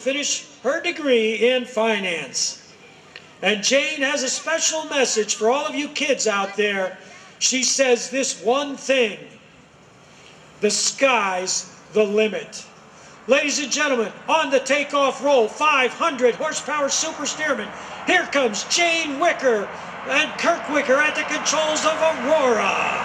finish her degree in finance. And Jane has a special message for all of you kids out there. She says this one thing: the sky's the limit. Ladies and gentlemen, on the takeoff roll, 500 horsepower super Stearman. Here comes Jane Wicker and Kirk Wicker at the controls of Aurora.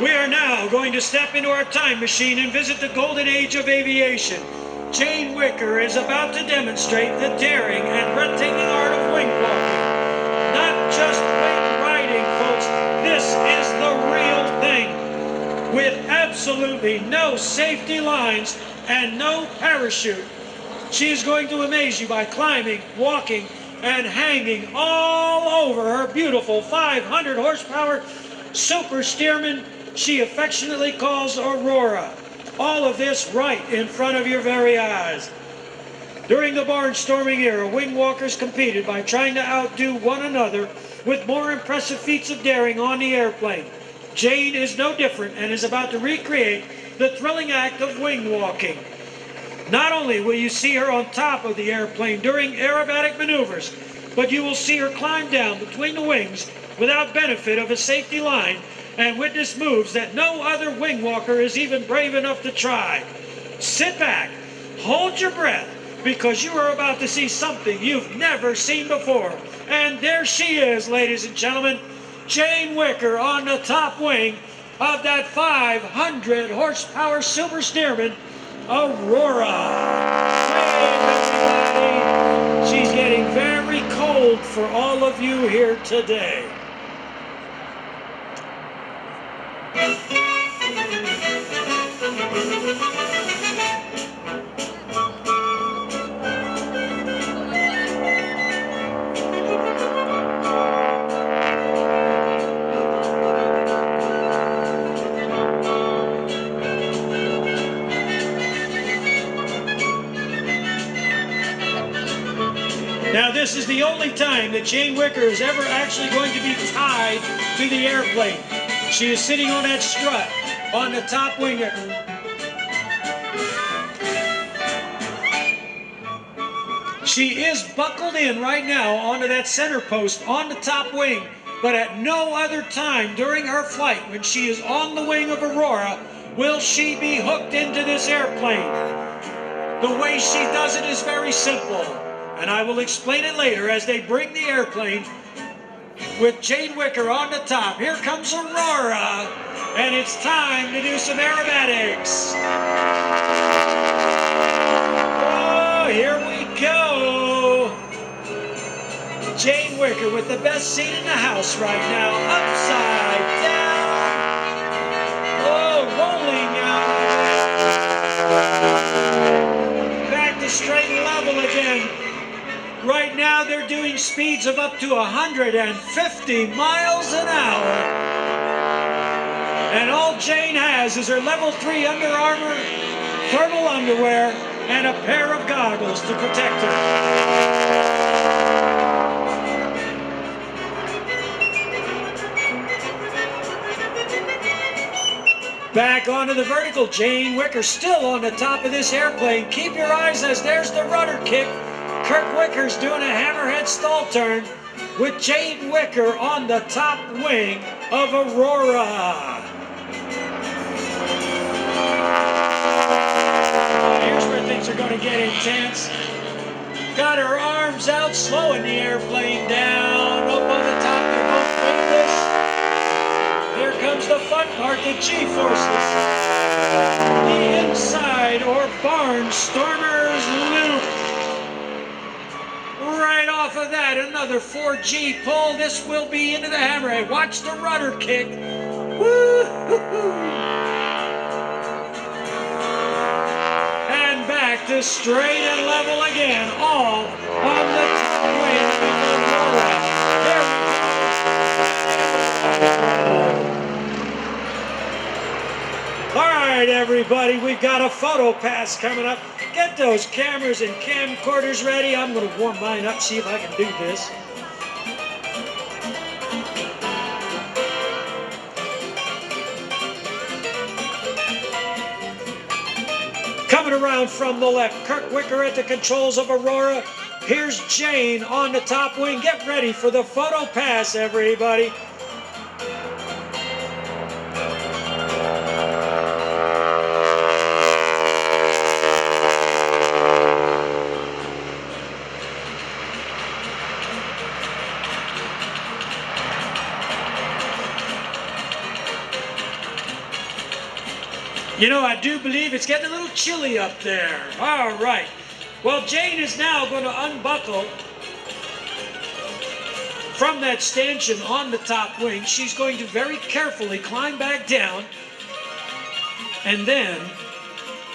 We are now going to step into our time machine and visit the golden age of aviation. Jane Wicker is about to demonstrate the daring and breathtaking art of wing walking. Not just wing riding, folks. This is the real thing. With absolutely no safety lines and no parachute, she is going to amaze you by climbing, walking, and hanging all over her beautiful 500 horsepower super Stearman she affectionately calls Aurora. All of this right in front of your very eyes. During the barnstorming era, wing walkers competed by trying to outdo one another with more impressive feats of daring on the airplane. Jane is no different and is about to recreate the thrilling act of wing walking. Not only will you see her on top of the airplane during aerobatic maneuvers, but you will see her climb down between the wings without benefit of a safety line and witness moves that no other wing walker is even brave enough to try. Sit back, hold your breath, because you are about to see something you've never seen before. And there she is, ladies and gentlemen, Jane Wicker on the top wing of that 500 horsepower super Stearman, Aurora. Wave, everybody. She's getting very cold for all of you here today. Now, this is the only time that Jane Wicker is ever actually going to be tied to the airplane. She is sitting on that strut on the top wing. She is buckled in right now onto that center post on the top wing, but at no other time during her flight, when she is on the wing of Aurora, will she be hooked into this airplane. The way she does it is very simple, and I will explain it later as they bring the airplane with Jane Wicker on the top. Here comes Aurora, and it's time to do some aerobatics. Oh, here we go. Jane Wicker with the best seat in the house right now, upside down. Oh, rolling out. Back to straight level again. Right now they're doing speeds of up to 150 miles an hour. And all Jane has is her level 3 Under Armour thermal underwear and a pair of goggles to protect her. Back onto the vertical, Jane Wicker still on the top of this airplane. Keep your eyes as there's the rudder kick. Kirk Wicker's doing a hammerhead stall turn with Jane Wicker on the top wing of Aurora. Here's where things are going to get intense. Got her arms out, slowing the airplane down. Up on the top, they're both weightless. Here comes the fun part, the G-forces. The inside or barnstormer's loop. Right off of that, another 4G pull. This will be into the hammerhead. Watch the rudder kick. Woo-hoo-hoo. And back to straight and level again, all on the top wing of Aurora. There we go. All right, everybody, we've got a photo pass coming up. Get those cameras and camcorders ready. I'm going to warm mine up, see if I can do this. Coming around from the left, Kirk Wicker at the controls of Aurora. Here's Jane on the top wing. Get ready for the photo pass, everybody. You know, I do believe it's getting a little chilly up there. All right. Well, Jane is now going to unbuckle from that stanchion on the top wing. She's going to very carefully climb back down, and then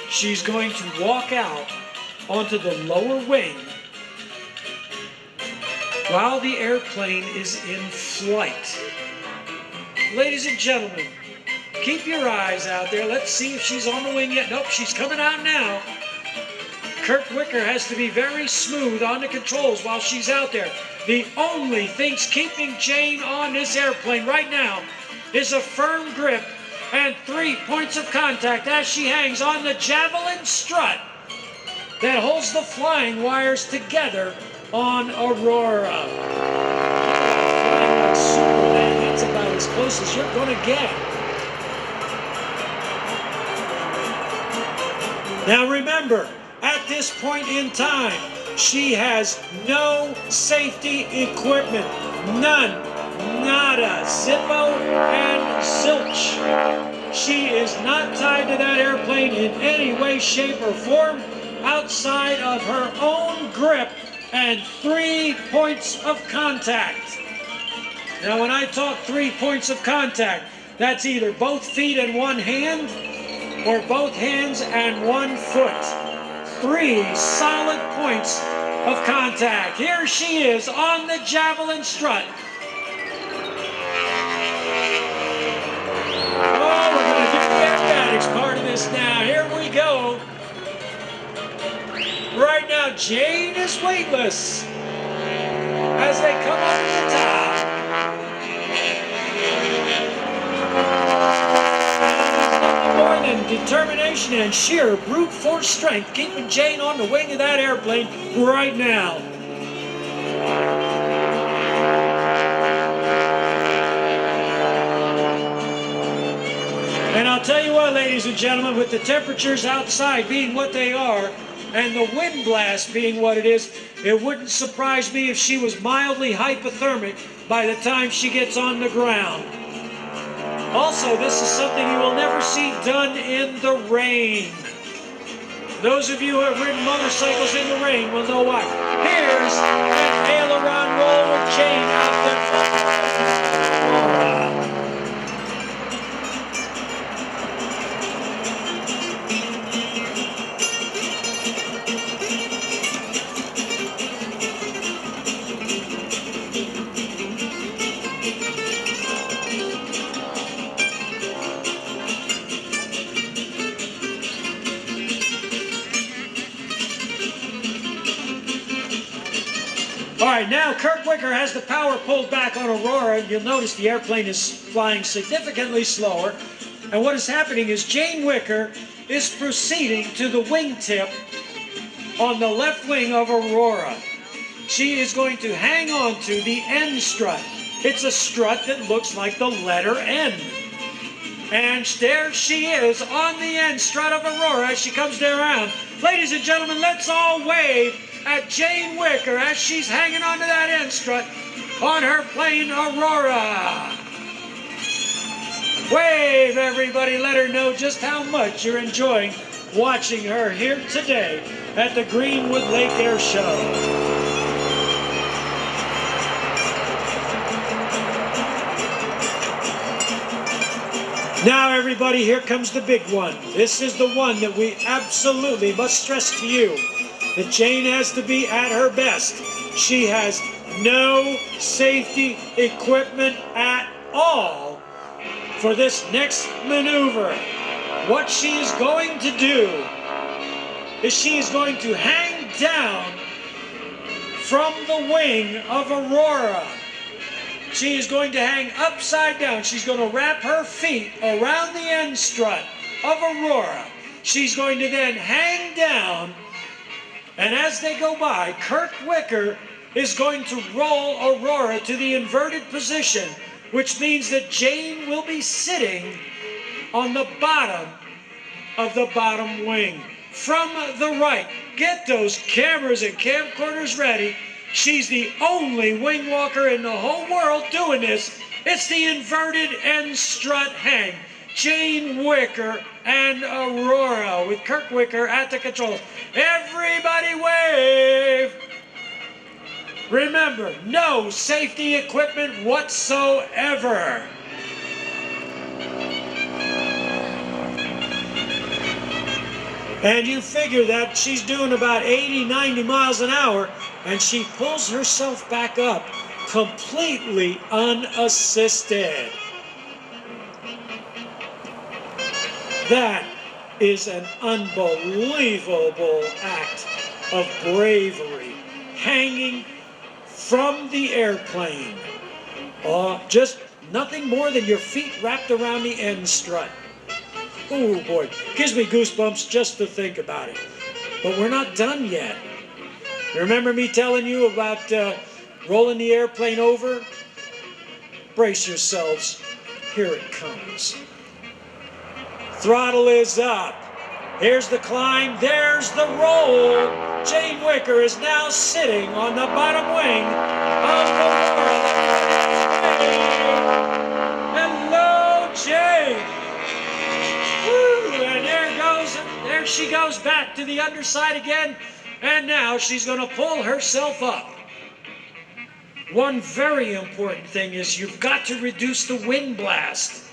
she's going to walk out onto the lower wing while the airplane is in flight. Ladies and gentlemen, keep your eyes out there. Let's see if she's on the wing yet. Nope, she's coming out now. Kirk Wicker has to be very smooth on the controls while she's out there. The only things keeping Jane on this airplane right now is a firm grip and 3 points of contact as she hangs on the javelin strut that holds the flying wires together on Aurora. Flying like Superman, that's about as close as you're going to get. Now remember, at this point in time, she has no safety equipment. None. Nada. Zippo and zilch. She is not tied to that airplane in any way, shape, or form outside of her own grip and 3 points of contact. Now when I talk 3 points of contact, that's either both feet and one hand, or both hands and 1 foot. 3 solid points of contact. Here she is on the javelin strut. Oh, we're going to do the aerobatics part of this now. Here we go. Right now, Jane is weightless as they come up to the top. More than determination and sheer brute force strength keeping Jane on the wing of that airplane right now. And I'll tell you what, ladies and gentlemen, with the temperatures outside being what they are and the wind blast being what it is, it wouldn't surprise me if she was mildly hypothermic by the time she gets on the ground. Also, this is something you will never see done in the rain. Those of you who have ridden motorcycles in the rain will know why. Here's an aileron roll with Jane out there. All right, now Kirk Wicker has the power pulled back on Aurora. You'll notice the airplane is flying significantly slower. And what is happening is Jane Wicker is proceeding to the wingtip on the left wing of Aurora. She is going to hang on to the N strut. It's a strut that looks like the letter N. And there she is on the N strut of Aurora as she comes around. Ladies and gentlemen, let's all wave at Jane Wicker as she's hanging onto that end strut on her plane Aurora. Wave, everybody. Let her know just how much you're enjoying watching her here today at the Greenwood Lake Airshow. Now, everybody, here comes the big one. This is the one that we absolutely must stress to you, that Jane has to be at her best. She has no safety equipment at all for this next maneuver. What she is going to do is she is going to hang down from the wing of Aurora. She is going to hang upside down. She's going to wrap her feet around the end strut of Aurora. She's going to then hang down, and as they go by, Kirk Wicker is going to roll Aurora to the inverted position, which means that Jane will be sitting on the bottom of the bottom wing. From the right, get those cameras and camcorders ready. She's the only wing walker in the whole world doing this. It's the inverted end strut hang. Jane Wicker and Aurora with Kirk Wicker at the controls. Everybody wave! Remember, no safety equipment whatsoever. And you figure that she's doing about 80, 90 miles an hour, and she pulls herself back up completely unassisted. That is an unbelievable act of bravery, hanging from the airplane. Just nothing more than your feet wrapped around the end strut. Oh boy, gives me goosebumps just to think about it. But we're not done yet. Remember me telling you about rolling the airplane over? Brace yourselves. Here it comes. Throttle is up. Here's the climb. There's the roll. Jane Wicker is now sitting on the bottom wing of the Aurora. Hello, Jane. Woo, and there she goes back to the underside again, and now she's going to pull herself up. One very important thing is you've got to reduce the wind blast,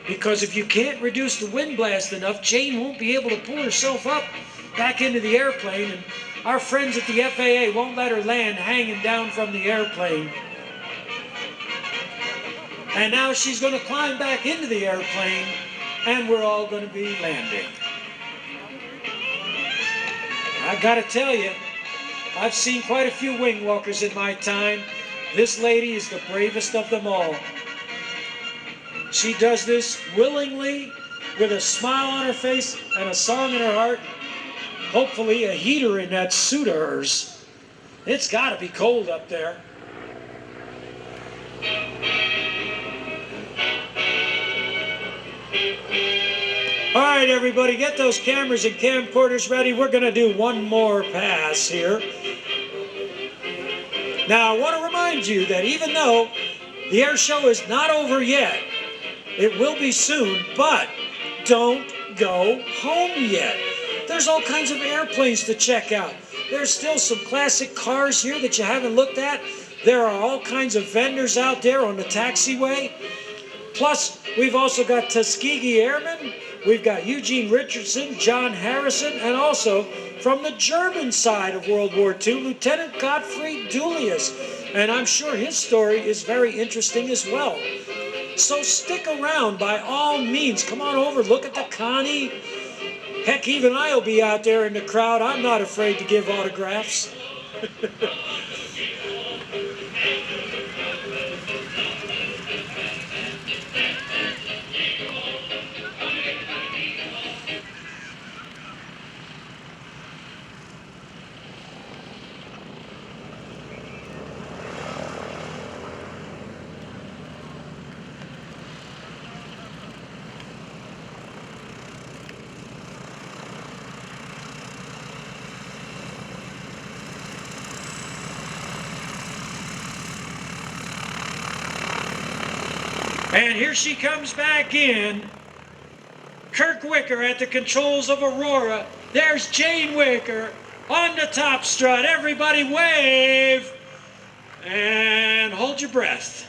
because if you can't reduce the wind blast enough, Jane won't be able to pull herself up back into the airplane, and our friends at the FAA won't let her land hanging down from the airplane. And now she's going to climb back into the airplane, and we're all going to be landing. I got to tell you, I've seen quite a few wing walkers in my time. This lady is the bravest of them all. She does this willingly, with a smile on her face and a song in her heart. Hopefully a heater in that suit of hers. It's got to be cold up there. All right, everybody, get those cameras and camcorders ready. We're going to do one more pass here. Now, I want to remind you that even though the air show is not over yet, it will be soon, but don't go home yet. There's all kinds of airplanes to check out. There's still some classic cars here that you haven't looked at. There are all kinds of vendors out there on the taxiway. Plus, we've also got Tuskegee Airmen. We've got Eugene Richardson, John Harrison, and also from the German side of World War II, Lieutenant Gottfried Dulius. And I'm sure his story is very interesting as well. So stick around by all means. Come on over, look at the Connie. Heck, even I'll be out there in the crowd. I'm not afraid to give autographs. And here she comes back in. Kirk Wicker at the controls of Aurora. There's Jane Wicker on the top strut. Everybody wave. And hold your breath.